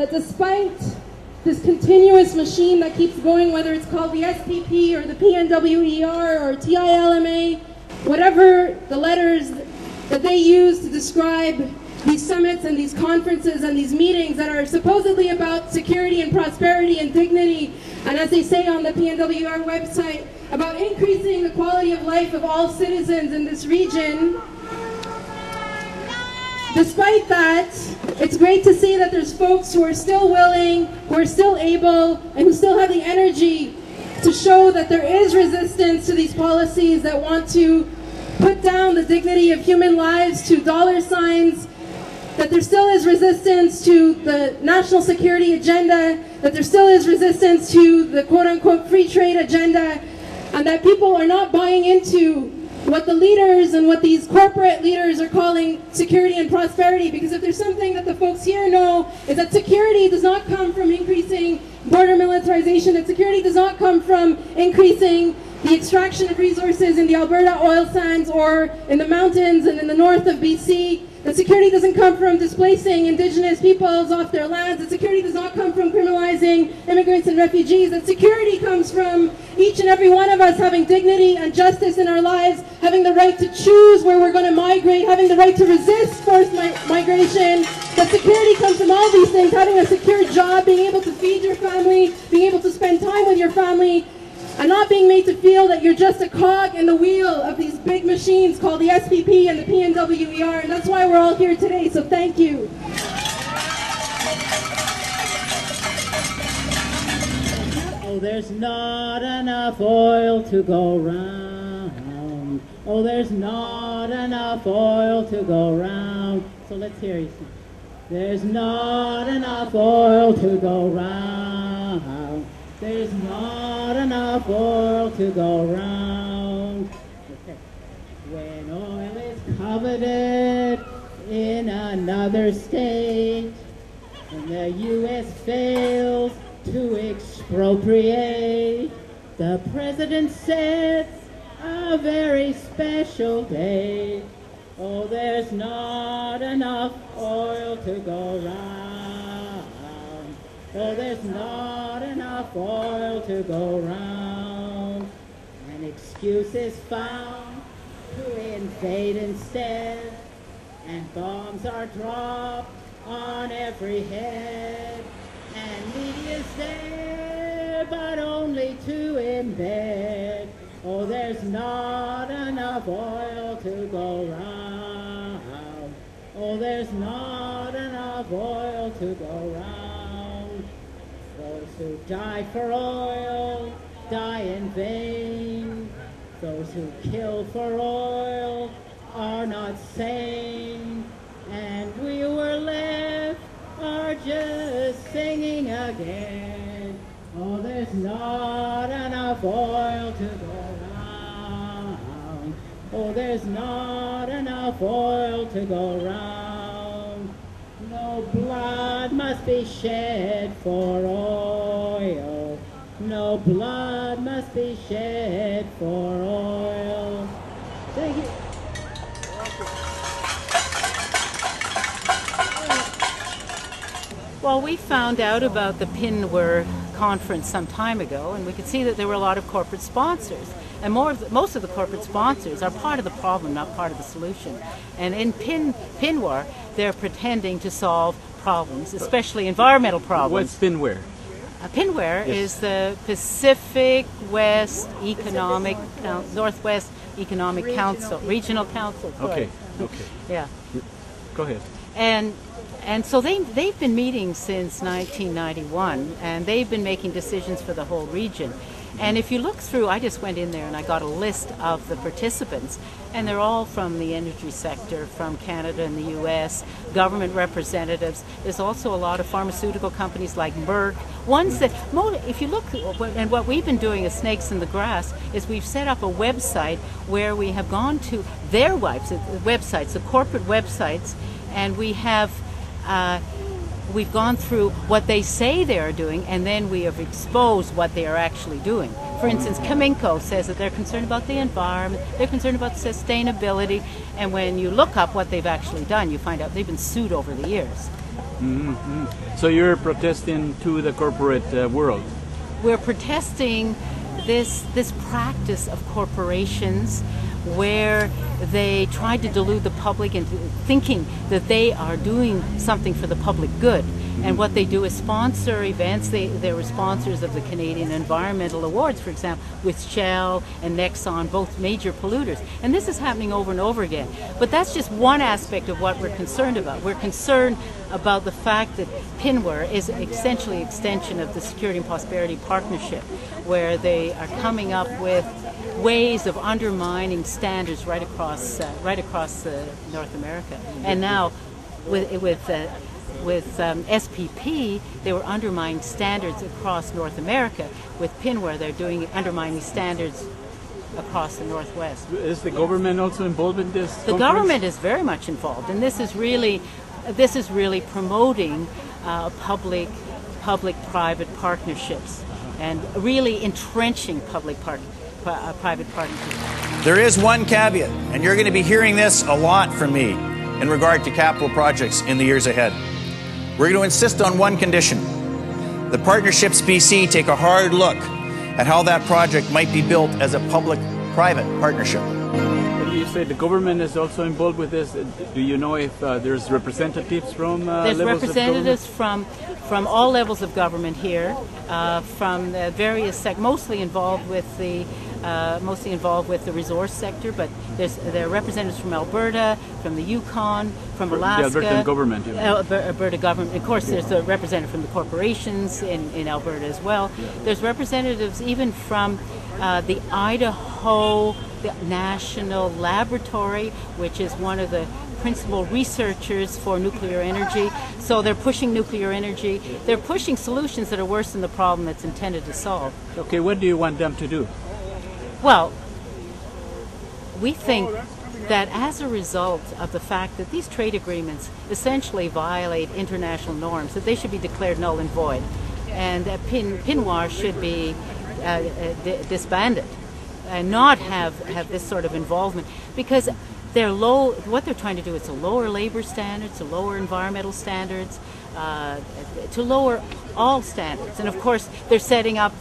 that despite this continuous machine that keeps going, whether it's called the SPP or the PNWER or TILMA, whatever the letters that they use to describe these summits and these conferences and these meetings that are supposedly about security and prosperity and dignity, and as they say on the PNWER website, about increasing the quality of life of all citizens in this region. Despite that, it's great to see that there's folks who are still willing, who are still able, and who still have the energy to show that there is resistance to these policies that want to put down the dignity of human lives to dollar signs, that there still is resistance to the national security agenda, that there still is resistance to the quote-unquote free trade agenda, and that people are not buying into what the leaders and what these corporate leaders are calling security and prosperity. Because if there's something that the folks here know, is that security does not come from increasing border militarization, that security does not come from increasing the extraction of resources in the Alberta oil sands or in the mountains and in the north of BC. That security doesn't come from displacing Indigenous peoples off their lands. That security does not come from criminalizing immigrants and refugees. That security comes from each and every one of us having dignity and justice in our lives, having the right to choose where we're going to migrate, having the right to resist forced migration. That security comes from all these things, having a secure job, being able to feed your family, being able to spend time with your family, and not being made to feel that you're just a cog in the wheel of these big machines called the SPP and the PNWER, and that's why we're all here today, so thank you. Oh, there's not enough oil to go round. Oh, there's not enough oil to go round. So let's hear you sing. There's not enough oil to go round. There's not enough oil to go round. Okay. When oil is coveted in another state, and the U.S. fails to expropriate, the president sets a very special date. Oh, there's not enough oil to go round. Oh, there's not enough oil to go round. An excuse is found to invade instead, and bombs are dropped on every head, and media's there, but only to embed. Oh, there's not enough oil to go round. Oh, there's not enough oil to go round. Those who die for oil die in vain. Those who kill for oil are not sane. And we who are left are just singing again. Oh, there's not enough oil to go round. Oh, there's not enough oil to go round. No blood must be shed for oil. No blood must be shed for oil. Thank you. Well, we found out about the PNWER conference some time ago, and we could see that there were a lot of corporate sponsors. And most of the corporate sponsors are part of the problem, not part of the solution. And in PNWER, they're pretending to solve problems, especially environmental problems. What's PNWER? PNWER is the Pacific West Economic Northwest Economic Council, Regional Council. Okay. Okay. Yeah. Go ahead. And so they've been meeting since 1991, and they've been making decisions for the whole region. And if you look through, I just went in there and I got a list of the participants, and they're all from the energy sector, from Canada and the US, government representatives. There's also a lot of pharmaceutical companies like Merck. Ones that, if you look, and what we've been doing as Snakes in the Grass is we've set up a website where we have gone to their websites, the corporate websites, and we have we've gone through what they say they are doing, and then we have exposed what they are actually doing. For instance, Caminco says that they're concerned about the environment, they're concerned about sustainability, and when you look up what they've actually done, you find out they've been sued over the years. So you're protesting to the corporate world. We're protesting this practice of corporations where they try to delude the public into thinking that they are doing something for the public good. And what they do is sponsor events. They were sponsors of the Canadian Environmental Awards, for example, with Shell and Exxon, both major polluters. And this is happening over and over again. But that's just one aspect of what we're concerned about. We're concerned about the fact that PNWR is essentially an extension of the Security and Prosperity Partnership, where they are coming up with ways of undermining standards right across North America. And now with SPP, they were undermining standards across North America. With PNWR, they're undermining standards across the Northwest. Is the government also involved in this? The government is very much involved, and this is really promoting public-private partnerships and really entrenching private partnerships. There is one caveat, and you're going to be hearing this a lot from me in regard to capital projects in the years ahead. We're going to insist on one condition. The Partnerships BC take a hard look at how that project might be built as a public-private partnership. You say the government is also involved with this. Do you know if there's representatives from There's representatives from all levels of government here, from various mostly involved with the resource sector, but there are representatives from Alberta, from the Yukon, from Alaska. The Albertan government. Alberta government. Of course, there's a representative from the corporations in Alberta as well. Yeah. There's representatives even from the Idaho National Laboratory, which is one of the principal researchers for nuclear energy. So they're pushing nuclear energy. They're pushing solutions that are worse than the problem that's intended to solve. Okay, what do you want them to do? Well, we think that as a result of the fact that these trade agreements essentially violate international norms, that they should be declared null and void, and that PNWR should be disbanded and not have this sort of involvement, because what they're trying to do is to lower labor standards, to lower environmental standards, to lower all standards. And of course, they're setting up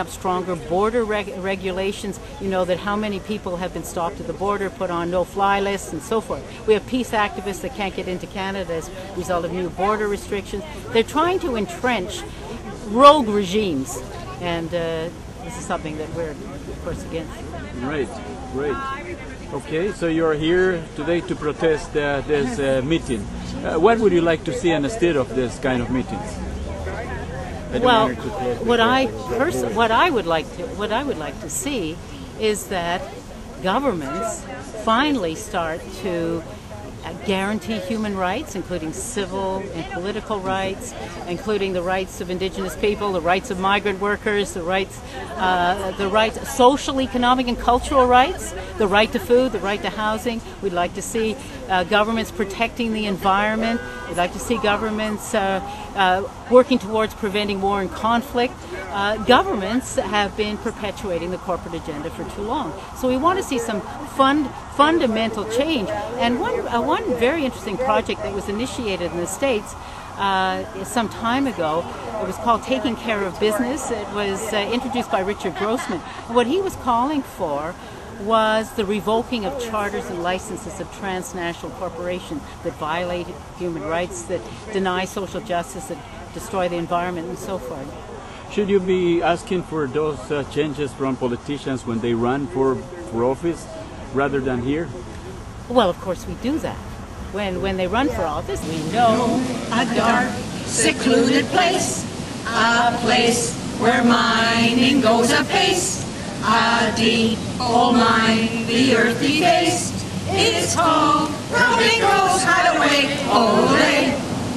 stronger border regulations. You know that how many people have been stopped at the border, put on no-fly lists, and so forth. We have peace activists that can't get into Canada as a result of new border restrictions. They're trying to entrench rogue regimes, and this is something that we're, of course, against. Right. Okay, so you're here today to protest this meeting. What would you like to see instead of this kind of meetings? Well, what I would like to see is that governments finally start to guarantee human rights, including civil and political rights, including the rights of Indigenous people, the rights of migrant workers, the rights, social, economic, and cultural rights, the right to food, the right to housing. We'd like to see governments protecting the environment. We'd like to see governments working towards preventing war and conflict. Governments have been perpetuating the corporate agenda for too long. So we want to see some fundamental change. And one very interesting project that was initiated in the States some time ago, it was called Taking Care of Business. It was introduced by Richard Grossman. And what he was calling for was the revoking of charters and licenses of transnational corporations that violate human rights, that deny social justice, that destroy the environment, and so forth. Should you be asking for those changes from politicians when they run for office rather than here? Well, of course we do that. When they run for office, we know a dark, secluded place, a place where mining goes apace, a deep old mine, the earthy face. It's called Flamingo's Hideaway. Ole,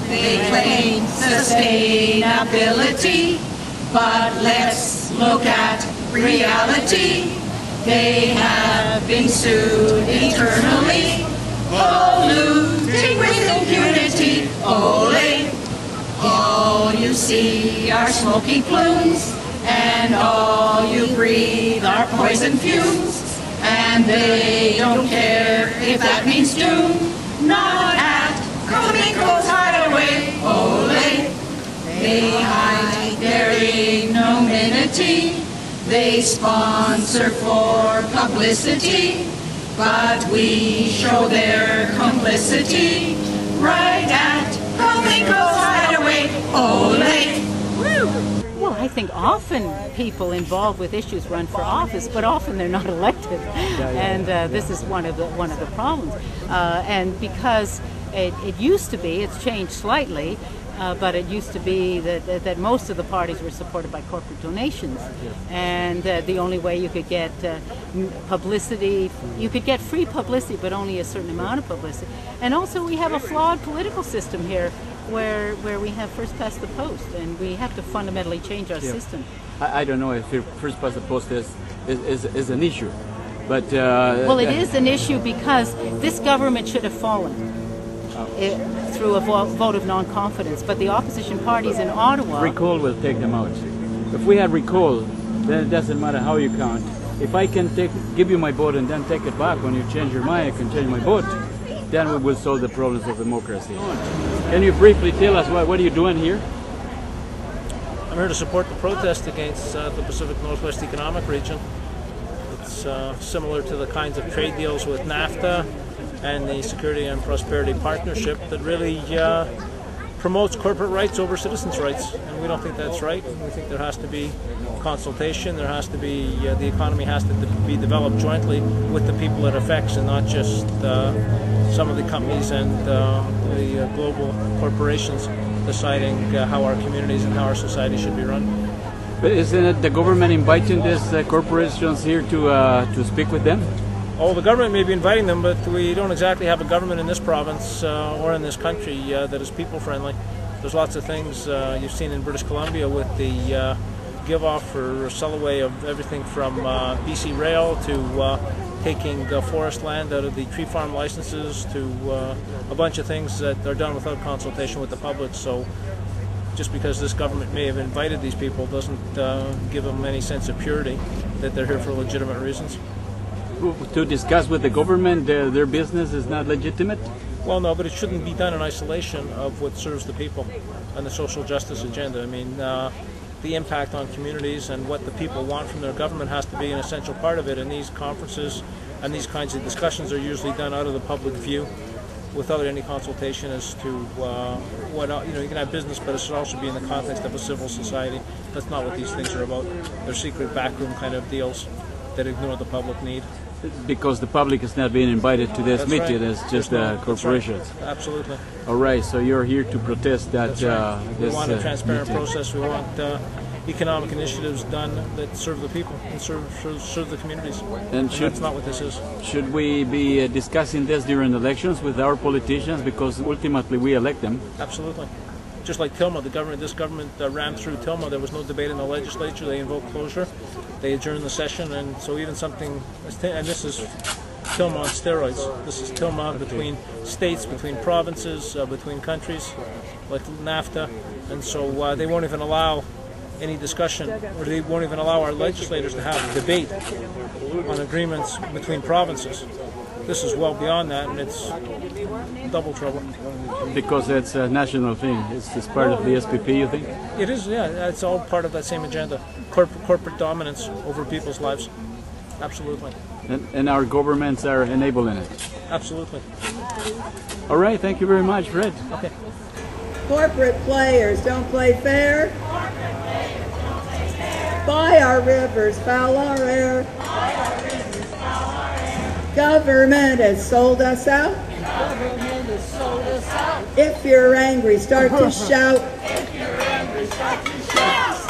they claim sustainability, but let's look at reality. They have been sued internally, polluting with impunity. Ole, all you see are smoky plumes, and all you breathe are poison fumes, and they don't care if that means doom. Not at Flamingo's Hideaway. They hide their ignominy. They sponsor for publicity. But we show their complicity right at Cominco's Hideaway. Ole! Well, I think often people involved with issues run for office, but often they're not elected, and this is one of the problems. And because it used to be, it's changed slightly, but it used to be that most of the parties were supported by corporate donations, and the only way you could get publicity, you could get free publicity, but only a certain amount of publicity. And also, we have a flawed political system here, where we have first past the post, and we have to fundamentally change our system. I don't know if first past the post is an issue, but well, it is an issue because this government should have fallen through a vote of non-confidence, but the opposition parties in Ottawa... Recall will take them out. If we had recall, then it doesn't matter how you count. If I can give you my vote and then take it back when you change your mind, I can change my vote, then we will solve the problems of democracy. Can you briefly tell us what are you doing here? I'm here to support the protest against the Pacific Northwest Economic Region. It's similar to the kinds of trade deals with NAFTA and the Security and Prosperity Partnership that really promotes corporate rights over citizens' rights, and we don't think that's right. We think there has to be consultation, there has to be, the economy has to be developed jointly with the people it affects, and not just some of the companies and the global corporations deciding how our communities and how our society should be run. But isn't it the government inviting these corporations here to speak with them? Oh, the government may be inviting them, but we don't exactly have a government in this province or in this country that is people-friendly. There's lots of things you've seen in British Columbia with the give-off or sell-away of everything from BC Rail to taking forest land out of the tree farm licenses to a bunch of things that are done without consultation with the public. So just because this government may have invited these people doesn't give them any sense of purity that they're here for legitimate reasons. To discuss with the government their business is not legitimate? Well, no, but it shouldn't be done in isolation of what serves the people and the social justice agenda. I mean, the impact on communities and what the people want from their government has to be an essential part of it, and these conferences and these kinds of discussions are usually done out of the public view without any consultation as to what, you can have business, but it should also be in the context of a civil society. That's not what these things are about. They're secret backroom kind of deals that ignore the public need. Because the public is not being invited to this meeting, it's just corporations. Right. Absolutely. All right, so you're here to protest that. Right. We want a transparent meeting. process. We want economic initiatives done that serve the people and serve the communities. And that's not what this is. Should we be discussing this during elections with our politicians, because ultimately we elect them? Absolutely. Just like Tilma, this government ran through Tilma. There was no debate in the legislature. They invoked closure. They adjourned the session, and so even something, and this is Tilma on steroids. This is Tilma between states, between provinces, between countries, like NAFTA, and so they won't even allow any discussion, or they won't even allow our legislators to have a debate on agreements between provinces. This is well beyond that, and it's double trouble. Because it's a national thing. It's part of the SPP, you think? It is, yeah. It's all part of that same agenda. Corporate dominance over people's lives. Absolutely. And our governments are enabling it. Absolutely. All right, thank you very much, Fred. Okay. Corporate players don't play fair. Buy our rivers, foul our air. Government has sold us out. Government has sold us out. If you're angry, start to shout. If you're angry, start to shout.